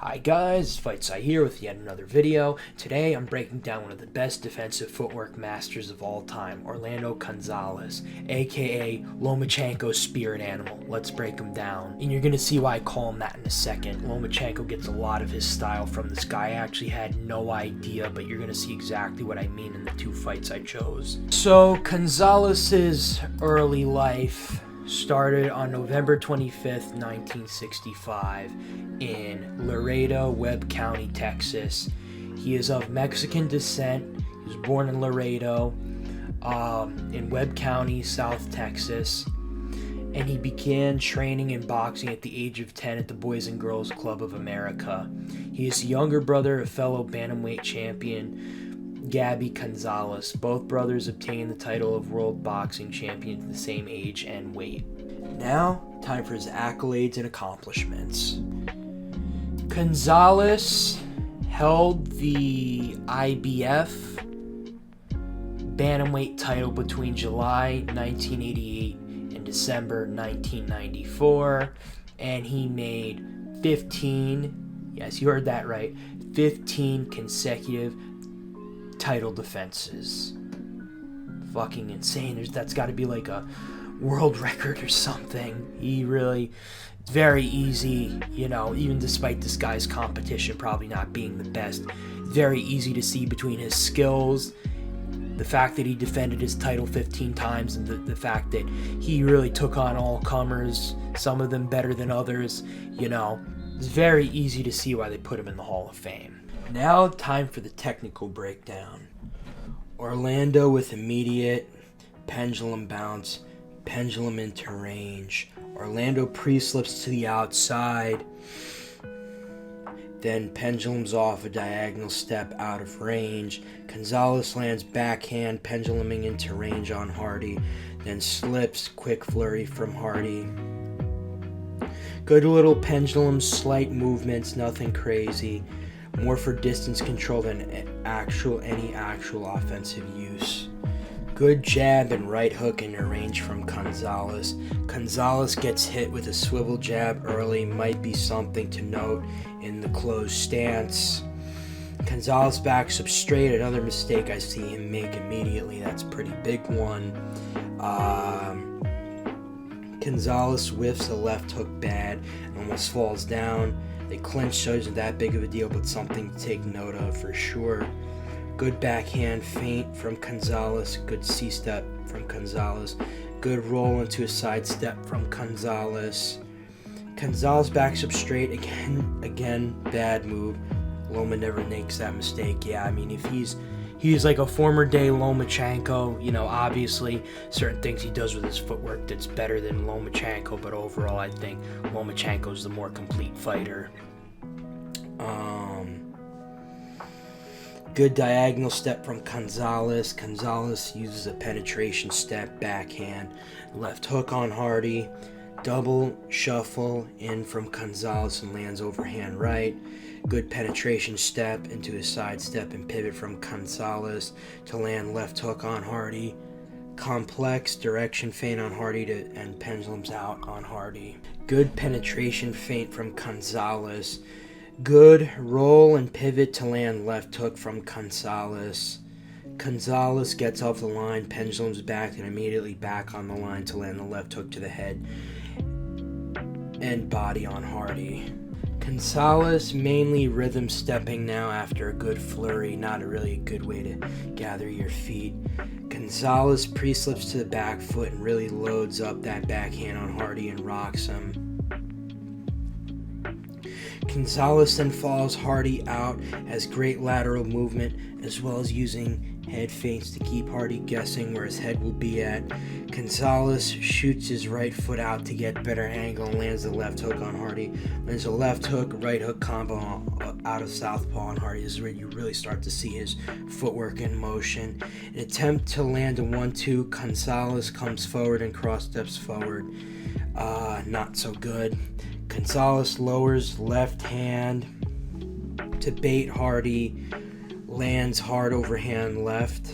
Hi guys, Fightsci here with yet another video. Today I'm breaking down one of the best defensive footwork masters of all time, Orlando Canizales, aka Lomachenko's spirit animal. Let's break him down. And you're gonna see why I call him that in a second. Lomachenko gets a lot of his style from this guy. I actually had no idea, but you're gonna see exactly what I mean in the two fights I chose. So Canizales' early life started on November 25th, 1965 in Laredo, Webb County, Texas. He is of Mexican descent. He was born in Laredo, in Webb County, South Texas. And he began training in boxing at the age of 10 at the Boys and Girls Club of America. He is the younger brother of fellow bantamweight champion Gabby Canizales. Both brothers obtained the title of world boxing champions at the same age and weight. Now, time for his accolades and accomplishments. Canizales held the IBF bantamweight title between July 1988 and December 1994, and he made 15, yes, you heard that right, 15 consecutive title defenses. Fucking insane. That's got to be like a world record or something. He really, very easy, you know, even despite this guy's competition probably not being the best, very easy to see between his skills, the fact that he defended his title 15 times, and the fact that he really took on all comers, some of them better than others. You know, it's very easy to see why they put him in the Hall of Fame. Now, time for the technical breakdown. Orlando with immediate pendulum bounce, pendulum into range. Orlando pre-slips to the outside, then pendulums off a diagonal step out of range. Canizales lands backhand, penduluming into range on Hardy, then slips, quick flurry from Hardy. Good little pendulum, slight movements, nothing crazy. More for distance control than any actual offensive use. Good jab and right hook in range from Canizales. Canizales gets hit with a swivel jab early, might be something to note in the closed stance. Canizales backs up straight, another mistake I see him make immediately. That's a pretty big one. Canizales whiffs a left hook bad and almost falls down. They clinch, so isn't that big of a deal, but something to take note of for sure. Good backhand feint from Canizales. Good C-step from Canizales. Good roll into a side step from Canizales. Canizales backs up straight. Again, bad move. Loma never makes that mistake. Yeah, I mean, if he's like a former day Lomachenko, you know, obviously certain things he does with his footwork that's better than Lomachenko, but overall I think Lomachenko's the more complete fighter. Good diagonal step from Canizales. Canizales uses a penetration step, backhand, left hook on Hardy, double shuffle in from Canizales and lands overhand right. Good penetration step into a side step and pivot from Canizales to land left hook on Hardy. Complex direction feint on Hardy and pendulums out on Hardy. Good penetration feint from Canizales. Good roll and pivot to land left hook from Canizales. Canizales gets off the line, pendulums back, and immediately back on the line to land the left hook to the head and body on Hardy. Canizales mainly rhythm stepping now after a good flurry, not really a good way to gather your feet. Canizales pre-slips to the back foot and really loads up that backhand on Hardy and rocks him. Canizales then follows Hardy out, has great lateral movement, as well as using head feints to keep Hardy guessing where his head will be at. Canizales shoots his right foot out to get better angle and lands the left hook on Hardy. Lands a left hook, right hook combo out of southpaw on Hardy. This is where you really start to see his footwork in motion. An attempt to land a 1-2, Canizales comes forward and cross steps forward. Not so good. Canizales lowers left hand to bait Hardy, lands hard overhand left.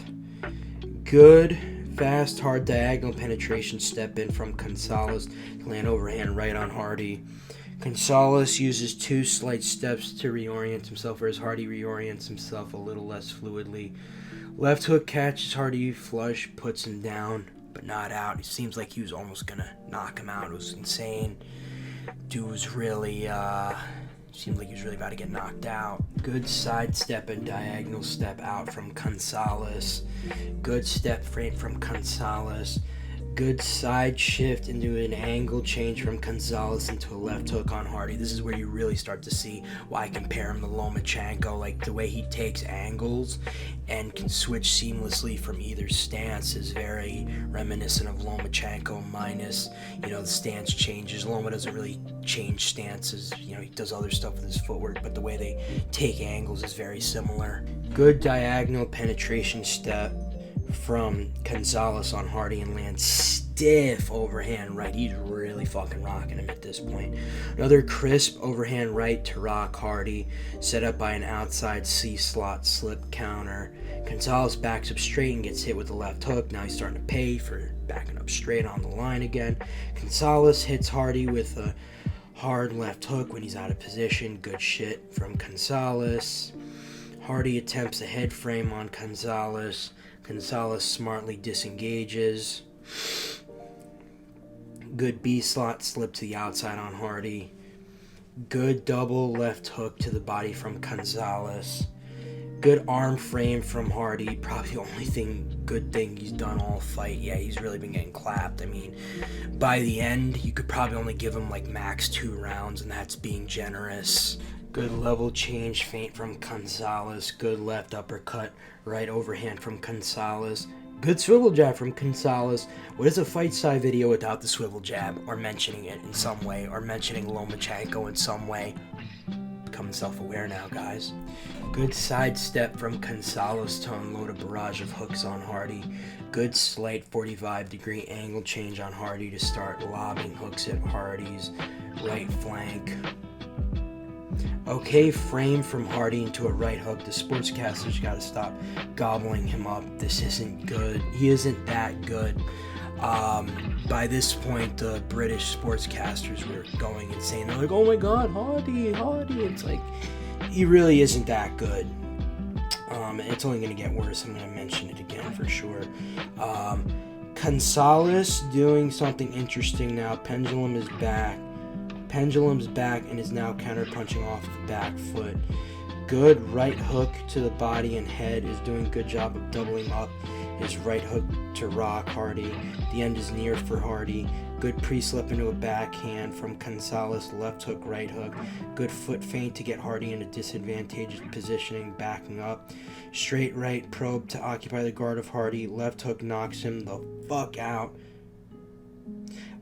Good, fast, hard diagonal penetration step in from Canizales to land overhand right on Hardy. Canizales uses 2 slight steps to reorient himself, whereas Hardy reorients himself a little less fluidly. Left hook catches Hardy flush, puts him down, but not out. It seems like he was almost going to knock him out. It was insane. Dude was really, seemed like he was really about to get knocked out. Good side step and diagonal step out from Canizales. Good step frame from Canizales. Good side shift into an angle change from Canizales into a left hook on Hardy. This is where you really start to see why I compare him to Lomachenko. Like, the way he takes angles and can switch seamlessly from either stance is very reminiscent of Lomachenko, minus, the stance changes. Loma doesn't really change stances. He does other stuff with his footwork, but the way they take angles is very similar. Good diagonal penetration step from Canizales on Hardy and lands stiff overhand right. He's really fucking rocking him at this point. Another crisp overhand right to rock Hardy, set up by an outside C-slot slip counter. Canizales backs up straight and gets hit with the left hook. Now he's starting to pay for backing up straight on the line again. Canizales hits Hardy with a hard left hook when he's out of position. Good shit from Canizales. Hardy attempts a head frame on Canizales. Canizales smartly disengages. Good B-slot slip to the outside on Hardy. Good double left hook to the body from Canizales. Good arm frame from Hardy. Probably the only good thing he's done all fight. Yeah, he's really been getting clapped. I mean, by the end, you could probably only give him like max 2 rounds, and that's being generous. Good level change feint from Canizales. Good left uppercut, right overhand from Canizales. Good swivel jab from Canizales. What is a Fightsci video without the swivel jab, or mentioning it in some way, or mentioning Lomachenko in some way? Becoming self-aware now, guys. Good side step from Canizales to unload a barrage of hooks on Hardy. Good slight 45-degree angle change on Hardy to start lobbing hooks at Hardy's right flank. Okay frame from Hardy into a right hook. The sportscasters got to stop gobbling him up. This isn't good. He isn't that good. By this point, the British sportscasters were going insane. They're like, oh my god, Hardy. It's like, he really isn't that good. It's only going to get worse. I'm going to mention it again for sure. Canizales doing something interesting now. Pendulum's back and is now counter-punching off the back foot. Good right hook to the body and head, is doing a good job of doubling up his right hook to rock Hardy. The end is near for Hardy. Good pre-slip into a backhand from Canizales, left hook, right hook. Good foot feint to get Hardy in a disadvantageous positioning, backing up. Straight right probe to occupy the guard of Hardy. Left hook knocks him the fuck out.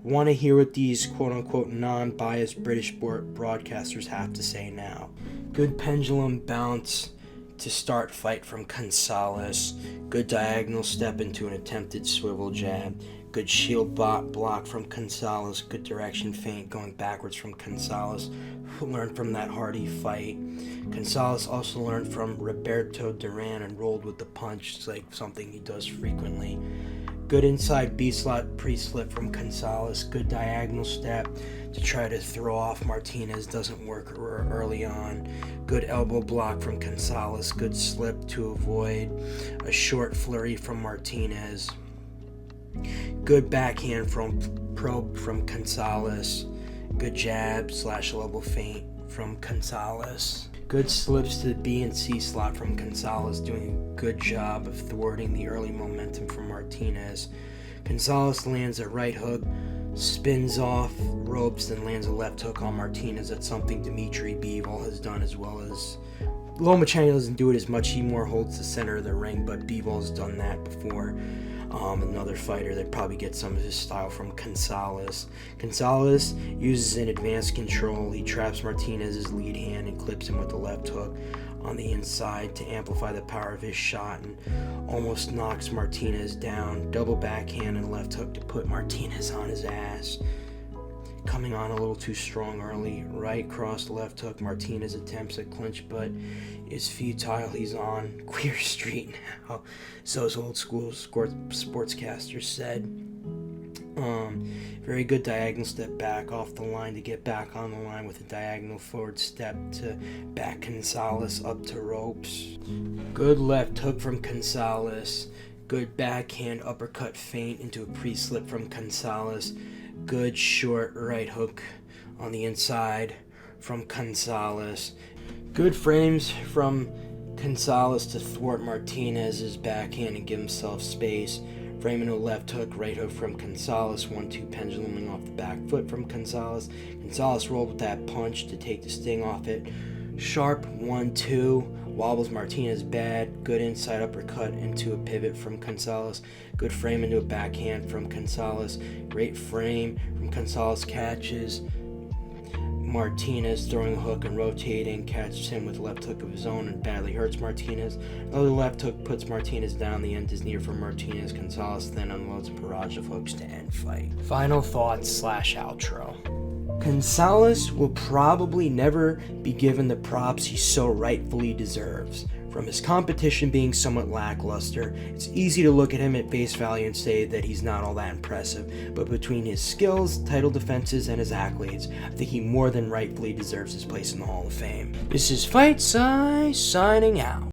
Want to hear what these quote-unquote non-biased British broadcasters have to say now. Good pendulum bounce to start fight from Canizales. Good diagonal step into an attempted swivel jab. Good shield block from Canizales. Good direction feint going backwards from Canizales. Learned from that Hardy fight. Canizales also learned from Roberto Duran and rolled with the punch. It's like something he does frequently. Good inside B-slot pre-slip from Canizales. Good diagonal step to try to throw off Martinez. Doesn't work early on. Good elbow block from Canizales. Good slip to avoid a short flurry from Martinez. Good backhand from probe from Canizales. Good jab / level feint from Canizales. Good slips to the B and C slot from Canizales, doing a good job of thwarting the early momentum from Martinez. Canizales lands a right hook, spins off ropes, then lands a left hook on Martinez. That's something Dmitry Bivol has done, as well as Lomachenko doesn't do it as much. He more holds the center of the ring, but Bivol's done that before. Another fighter that probably gets some of his style from Canizales. Canizales uses an advanced control. He traps Martinez's lead hand and clips him with the left hook on the inside to amplify the power of his shot, and almost knocks Martinez down. Double backhand and left hook to put Martinez on his ass. Coming on a little too strong early. Right cross, left hook. Martinez attempts a clinch, but is futile. He's on Queer Street now. So as old school sportscasters said. Very good diagonal step back off the line to get back on the line with a diagonal forward step to back Canizales up to ropes. Good left hook from Canizales. Good backhand uppercut feint into a pre-slip from Canizales. Good short right hook on the inside from Canizales. Good frames from Canizales to thwart Martinez's backhand and give himself space. Frame into a left hook, right hook from Canizales, 1-2 penduluming off the back foot from Canizales. Canizales rolled with that punch to take the sting off it. Sharp 1-2, wobbles Martinez bad. Good inside uppercut into a pivot from Canizales. Good frame into a backhand from Canizales. Great frame from Canizales, catches Martinez throwing a hook and rotating, catches him with left hook of his own and badly hurts Martinez. Another left hook puts Martinez down. The end is near for Martinez. Canizales then unloads a barrage of hooks to end fight. Final thoughts / outro. Canizales will probably never be given the props he so rightfully deserves. From his competition being somewhat lackluster, it's easy to look at him at face value and say that he's not all that impressive, but between his skills, title defenses, and his accolades, I think he more than rightfully deserves his place in the Hall of Fame. This is Fightsci signing out.